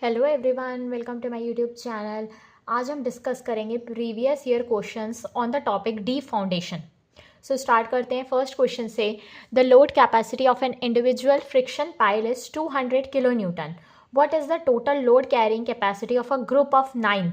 Hello everyone, welcome to my YouTube channel. आज हम discuss करेंगे previous year questions on the topic deep foundation. So start करते हैं first question से। The load capacity of an individual friction pile is 200 kilo newton. What is the total load carrying capacity of a group of 9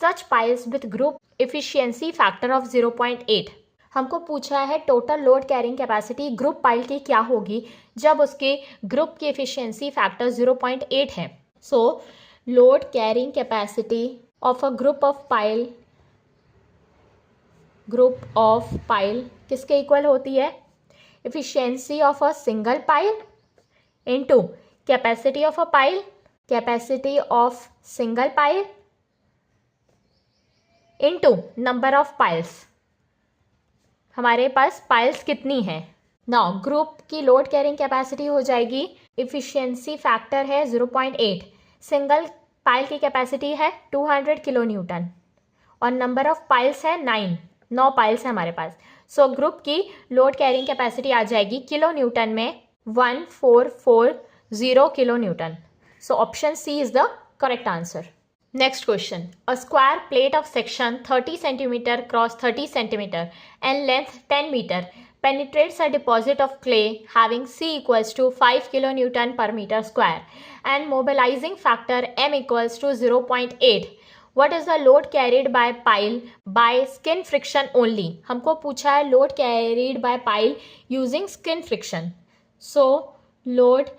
such piles with group efficiency factor of 0.8। हमको पूछा है total load carrying capacity group pile की क्या होगी जब उसके group की efficiency factor 0.8 है। So, load carrying capacity of a group of pile किसके इक्वल होती है? Efficiency of a single pile into capacity of a pile, capacity of single pile into number of piles। हमारे पास piles कितनी है? Now, group की load carrying capacity हो जाएगी, efficiency factor है 0.8, सिंगल पाइल की कैपेसिटी है 200 किलो न्यूटन और नंबर ऑफ पाइल्स है 9 पाइल्स है हमारे पास। सो ग्रुप की लोड कैरिंग कैपेसिटी आ जाएगी किलो न्यूटन में 1440 kilo newton. So option C is the correct answer. Next question, a square plate of section 30 centimetre cross 30 centimetre and length 10 metre penetrates a deposit of clay having C equals to 5 kilonewton per meter square and mobilizing factor M equals to 0.8. What is the load carried by pile by skin friction only? हमको पूछा है load carried by pile using skin friction. So load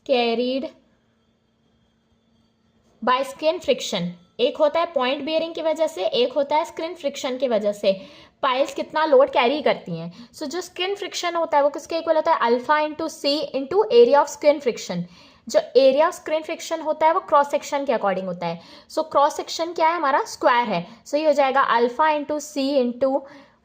carried by skin friction, एक होता है point bearing की वजह से, एक होता है स्किन फ्रिक्शन की वजह से पाइल्स कितना लोड कैरी करती हैं। सो जो स्किन फ्रिक्शन होता है वो किसके इक्वल होता है? Alpha into C into area of skin friction. जो एरिया ऑफ स्किन फ्रिक्शन होता है वो क्रॉस सेक्शन के अकॉर्डिंग होता है। सो क्रॉस सेक्शन क्या है? हमारा स्क्वायर है। सो ये हो जाएगा alpha into C into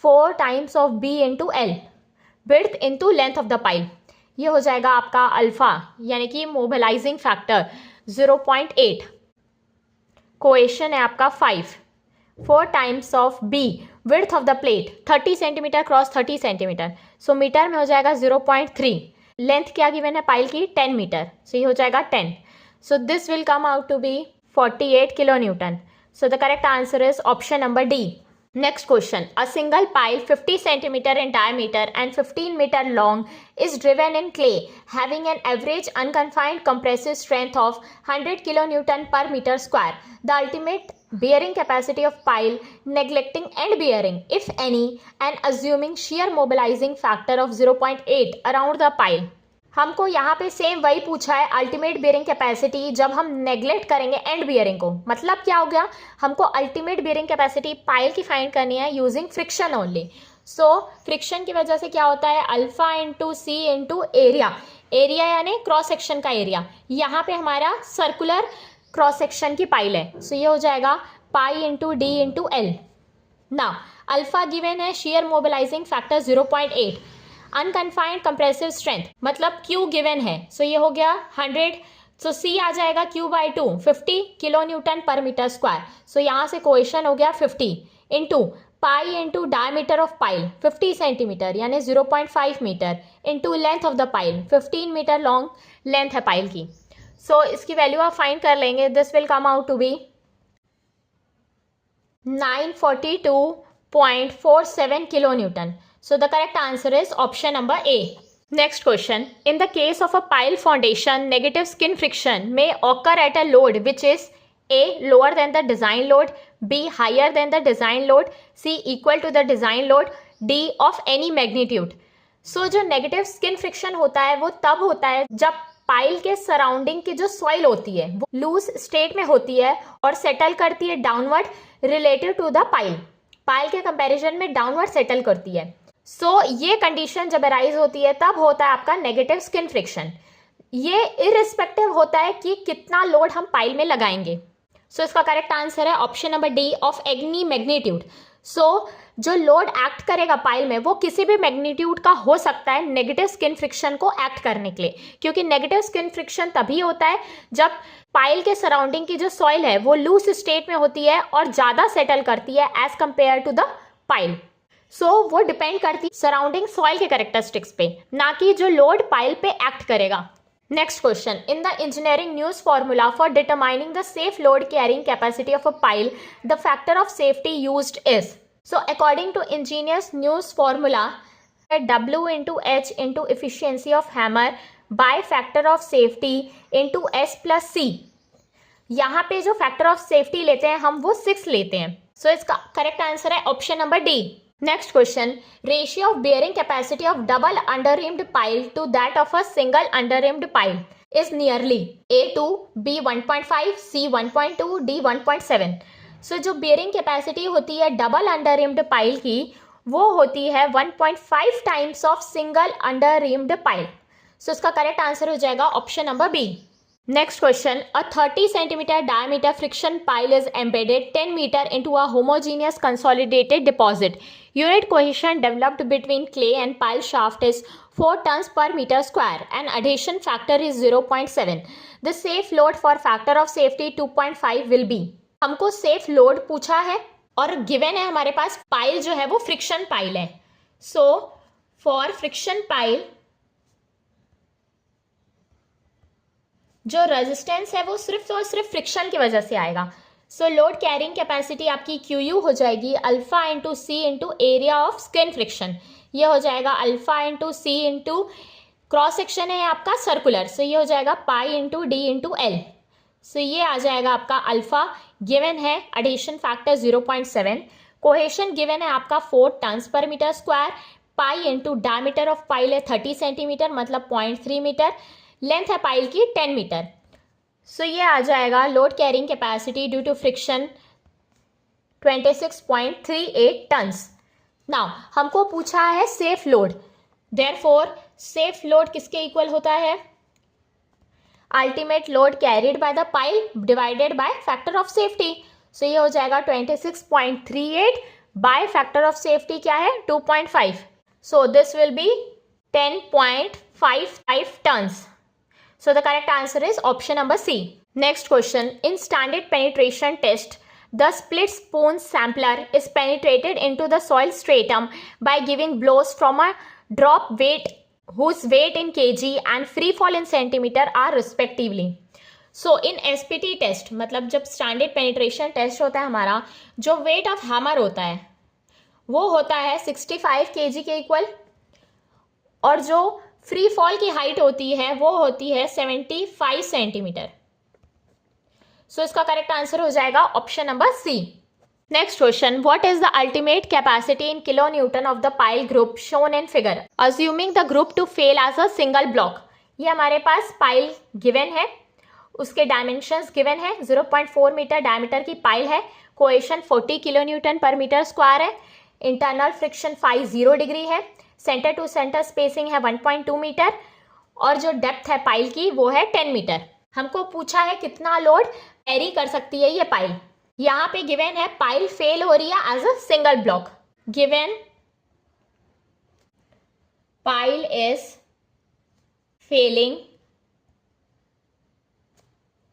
4 times of B into L, width into length of the pile. ये हो जाएगा आपका अल्फा यानी कि मोबिलाइजिंग फैक्टर 0.8, कोएशन है आपका 5, 4 times of B, width of the plate 30 centimetre cross 30 centimetre. So metre में हो जाएगा 0.3, लेंथ क्या गिवन है पाइल की? 10 मीटर। सो ये हो जाएगा 10। So this will come out to be 48 kilo newton. So the correct answer is option number D. Next question, a single pile 50 centimeter in diameter and 15 meter long is driven in clay having an average unconfined compressive strength of 100 kilonewton per meter square. The ultimate bearing capacity of pile neglecting end bearing if any and assuming shear mobilizing factor of 0.8 around the pile. हमको यहाँ पे same वही पूछा है, ultimate bearing capacity जब हम neglect करेंगे and bearing को। मतलब क्या हो गया? हमको अल्टीमेट बियरिंग कैपेसिटी पाइल की फाइंड करनी है using friction only. So friction की वजह से क्या होता है? Alpha into C into area, area यानी क्रॉस सेक्शन का एरिया। यहाँ पे हमारा सर्कुलर क्रॉस सेक्शन की पाइल है। सो ये हो जाएगा pi into D into L. ना अल्फा गिवन है, share mobilising factor 0.8, unconfined compressive strength मतलब Q गिवन है। सो ये हो गया 100। सो C आ जाएगा Q/2 50 kilo newton per metre square. So यहाँ से कोएशन हो गया 50 into pi into diameter of pile 50 centimetre यानी 0.5 metre into length of the pile 15 metre long length है पाइल की। सो इसकी वैल्यू आप फाइंड कर लेंगे। This will come out to be 942.47 kilo newton. So the correct answer is option number A. Next question. In the case of a pile foundation, negative skin friction may occur at a load which is A. lower than the design load, B. higher than the design load, C. equal to the design load, D. of any magnitude. So जो negative skin friction होता है वो तब होता है जब pile के surrounding की जो सॉइल होती है वो लूज स्टेट में होती है और सेटल करती है downward relative to the pile. Pile के कंपैरिजन में डाउनवर्ड सेटल करती है। सो ये कंडीशन जब अराइज होती है तब होता है आपका नेगेटिव स्किन फ्रिक्शन। ये इररिस्पेक्टिव होता है कि कितना लोड हम पाइल में लगाएंगे। सो इसका करेक्ट आंसर है option number D, of any magnitude. So जो लोड एक्ट करेगा पाइल में वो किसी भी मैग्नीट्यूड का हो सकता है नेगेटिव स्किन फ्रिक्शन को एक्ट करने के लिए, क्योंकि नेगेटिव स्किन फ्रिक्शन तभी होता है जब पाइल के सराउंडिंग की जो सॉइल है वो लूज स्टेट में होती है और ज़्यादा सेटल करती है as compare to the pile. So वो डिपेंड करती है सराउंडिंग सॉइल के कैरेक्टरिस्टिक्स पे, ना कि जो लोड पाइल पे एक्ट करेगा। Next question. In the engineering news formula for determining the safe load carrying capacity of a pile, the factor of safety used is. So according to engineers news formula, W into H into efficiency of hammer by factor of safety into S plus C. यहाँ पे जो factor of safety लेते हैं हम वो 6 लेते हैं. So इसका करेक्ट आंसर है option number D. Next question. Ratio of bearing capacity of double underreamed pile to that of a single underreamed pile is nearly A2, B 1.5, C 1.2, D 1.7. So जो bearing capacity होती है double underreamed pile की वो होती है 1.5 times of single underreamed pile. So इसका correct answer हो जाएगा option number B. Next question. A 30 centimeter diameter friction pile is embedded 10 meter into a homogeneous consolidated deposit. Unit cohesion developed between clay and pile shaft is 4 tons per meter square and adhesion factor is 0.7. The safe load for factor of safety 2.5 will be. हमको safe load पूछा है और given है हमारे पास pile जो है वो friction pile है. So for friction pile जो रेजिस्टेंस है वो सिर्फ और सिर्फ फ्रिक्शन की वजह से आएगा. सो लोड कैरिंग कैपेसिटी आपकी QU हो जाएगी alpha into C into area of skin friction. ये हो जाएगा alpha into C into cross section है आपका सर्कुलर. सो ये हो जाएगा pi into D into L. So ये आ जाएगा आपका अल्फा. गिवन है एडिशन फैक्टर 0.7. कोहेशन गिवन है आपका 4 टन्स पर metre square. Pi into diameter of pile है 30 सेंटीमीटर मतलब 0.3 मीटर. लेंथ है पाइल की 10 मीटर. सो ये आ जाएगा load carrying capacity due to friction 26.38 tons. Now हमको पूछा है safe load. Therefore safe load किसके इक्वल होता है? Ultimate load carried by the pile divided by factor of safety. So ये हो जाएगा 26.38 बाय फैक्टर ऑफ सेफ्टी क्या है 2.5. So this will be 10.55 tons. So the correct answer is option number C. Next question. In standard penetration test, the split spoon sampler is penetrated into the soil stratum by giving blows from a drop weight whose weight in kg and free fall in centimeter are respectively. So in SPT test मतलब जब standard penetration test होता है हमारा जो weight of hammer होता है वो होता है 65 kg के इक्वल और जो फ्री फॉल की हाइट होती है वो होती है 75 सेंटीमीटर. सो इसका करेक्ट आंसर हो जाएगा option number C. Next question. What is the ultimate capacity in kilo newton of the pile group shown in figure assuming the group to fail as a single block. ये हमारे पास pile given है, उसके dimensions given है. 0.4 metre diameter की pile है. कोएशन 40 kilo newton per metre square है. Internal friction 0 degree है. Centre to centre spacing है 1.2 मीटर और जो डेप्थ है पाइल की वो है 10 मीटर. हमको पूछा है कितना लोड कैरी कर सकती है ये पाइल. यहाँ पे गिवन है पाइल फेल हो रही है as a single block. Given pile is failing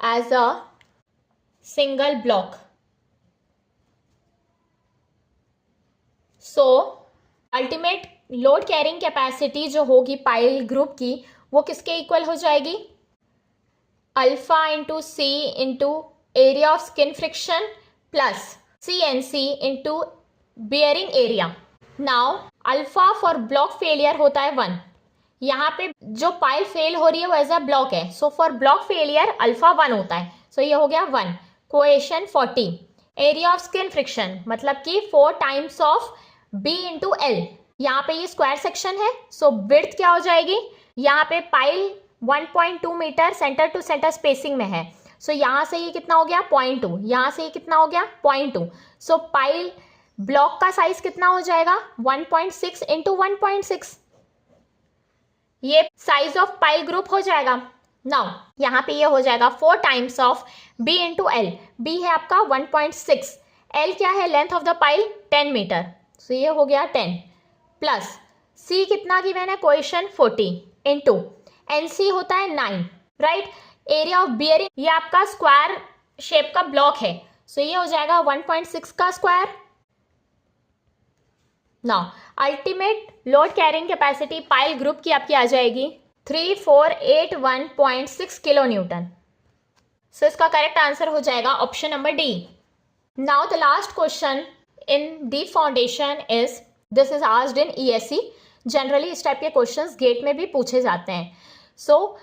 as a single block. So ultimate load carrying capacity जो होगी पाइल ग्रुप की वो किसके इक्वल हो जाएगी? Alpha into C into area of skin friction plus C N C into bearing area. Now alpha for block failure होता है 1. यहाँ पे जो पाइल फेल हो रही है वो एज अ ब्लॉक है. So for block failure alpha 1 होता है. सो ये हो गया 1. Cohesion 40. Area of skin friction मतलब कि 4 times of B into L. यहाँ पे ये स्क्वायर सेक्शन है. सो विड्थ क्या हो जाएगी? यहाँ पे pile 1.2 metre centre to centre spacing में है. सो यहाँ से ये कितना हो गया 0.2. यहाँ से ये कितना हो गया 0.2. सो पाइल ब्लॉक का साइज कितना हो जाएगा 1.6 इंटू 1.6. ये साइज ऑफ पाइल ग्रुप हो जाएगा. नाउ यहाँ पे ये हो जाएगा 4 times of B into L. B है आपका 1.6. एल क्या है length of the pile 10 metre. So ये हो गया 10 प्लस सी कितना गिवन है क्वेश्चन 40 इंटू एन सी होता है 9 राइट. एरिया ऑफ बियरिंग ये आपका स्क्वायर शेप का ब्लॉक है. सो ये हो जाएगा 1.6 का square. Now ultimate load carrying capacity pile group की आपकी आ जाएगी 3481.6 किलो न्यूटन। सो इसका करेक्ट आंसर हो जाएगा option number D. Now the last question in the foundation is, this is asked in ESE। Generally इस टाइप के क्वेश्चंस गेट में भी पूछे जाते हैं। सो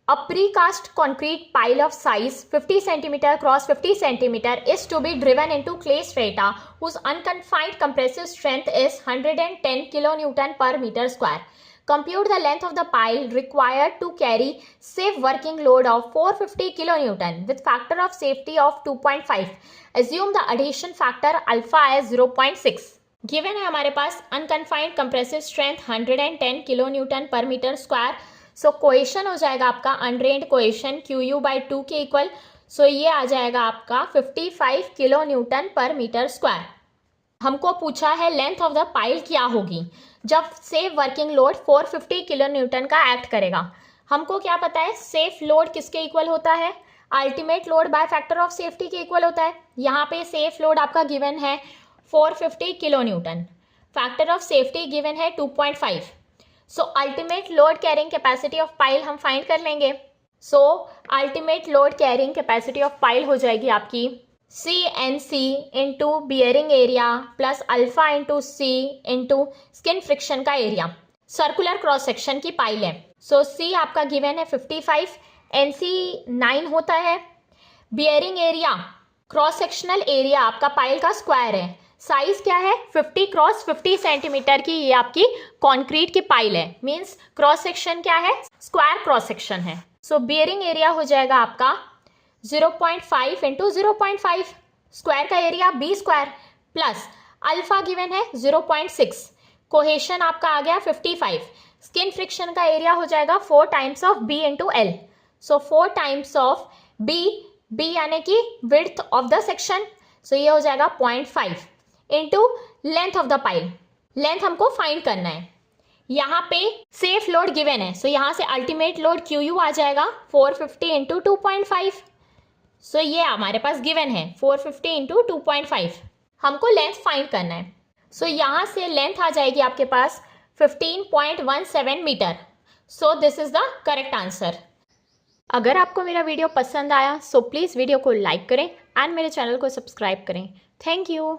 a precast concrete pile of size 50 centimeter cross 50 centimeter is to be driven into clay strata whose unconfined compressive strength is 110 kilonewton per meter square. Compute the length of the pile required to carry safe working load of 450 kilonewton with factor of safety of 2.5. Assume the adhesion factor alpha as 0.6. Given है हमारे पास unconfined compressive strength 110 kilonewton per meter square. सो कोएशन हो जाएगा आपका अनरेंड कोएशन QU/2 के equal. सो ये आ जाएगा आपका 55 kilo newton per metre square. हमको पूछा है लेंथ ऑफ द पाइल क्या होगी जब safe working load 450 kilo Newton का एक्ट करेगा। हमको क्या पता है, सेफ लोड किसके इक्वल होता है, ultimate load bye factor of safety के इक्वल होता है। यहाँ पे सेफ लोड आपका गिवन है 450 kilo Newton, factor of safety given है 2.5। सो ultimate load carrying capacity of pile हम फाइंड कर लेंगे। सो ultimate load carrying capacity of pile हो जाएगी आपकी CNC into bearing area plus alpha into C into skin friction का area. Circular cross section की pile है। सो C आपका गिवन है 55, NC 9 होता है। Bearing area cross sectional area आपका पाइल का स्क्वायर है। साइज क्या है, 50 क्रॉस 50 सेंटीमीटर की ये आपकी कंक्रीट की पाइल है। मींस क्रॉस सेक्शन क्या है, स्क्वायर क्रॉस सेक्शन है। सो बियरिंग एरिया हो जाएगा आपका 0.5 इंटू 0.5, स्क्वायर का area B square plus alpha given है 0.6, कोहेशन आपका आ गया 55, स्किन फ्रिक्शन का एरिया हो जाएगा 4 times of B into L। So 4 times of B यानी कि विड्थ ऑफ द सेक्शन। सो ये हो जाएगा 0.5 into length of the pile. Length हमको फाइंड करना है। यहाँ पे सेफ लोड गिवन है। सो यहाँ से अल्टीमेट लोड QU आ जाएगा 450 इंटू 2.5। सो ये हमारे पास गिवन है 450 इंटू 2.5। हमको लेंथ फाइंड करना है। सो यहाँ से लेंथ आ जाएगी आपके पास 15.17 metre. So this is the correct answer. अगर आपको मेरा वीडियो पसंद आया सो प्लीज़ वीडियो को लाइक करें एंड मेरे चैनल को सब्सक्राइब करें। Thank you.